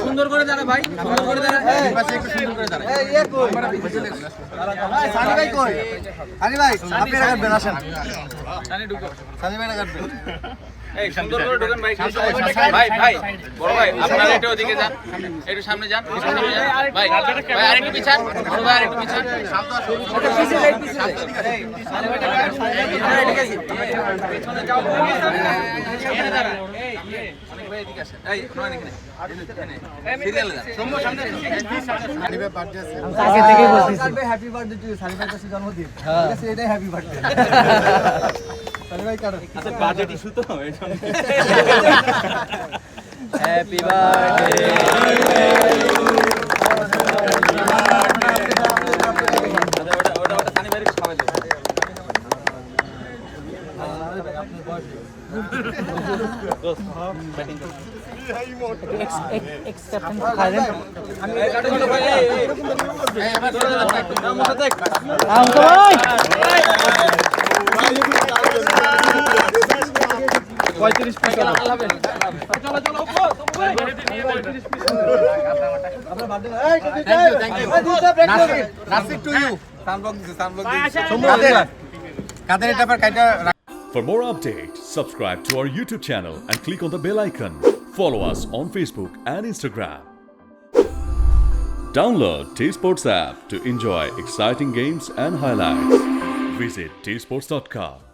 সুন্দর করে দাঁড়া ভাই, সুন্দর করে দাঁড়া। সানি ভাই কই? সানি ভাই আপনি কাটবেন, আসেন। সানি ঢুকো। সানি ভাই কাটবেন। এই সুন্দর করে ঢোকেন ভাই। ভাই ভাই বড় ভাই আপনারা একটু ওদিকে যান, একটু সামনে যান, সামনে যান ভাই। ভাই আরেকটু পিছান, বড় ভাই আরেকটু পিছান। পিছনে যাও। এখানে দাঁড়া। অনেক ভাই এদিকে আসেন। এই নয় এখানে। সিরিয়ালে যান। সম্মু সামনে। সানি ভাই বার্থডে আছে। আগে থেকেই বলছি হ্যাপি বার্থডে টু সানি ভাই কাছে জন্মদিন। ঠিক আছে, এটাই হ্যাপি বার্থডে। সানি ভাই কাটো। আচ্ছা বাজেট ইস্যু তো এই জন্য। হ্যাপি বার্থডে ওটা সানি ভাইয়ের খাওয়াই দেবো। এক্স ক্যাপ্টেন খাইলেন For more updates, subscribe to our YouTube channel and click on the bell icon. Follow us on Facebook and Instagram. Download T-Sports app to enjoy exciting games and highlights. Visit tsports.com.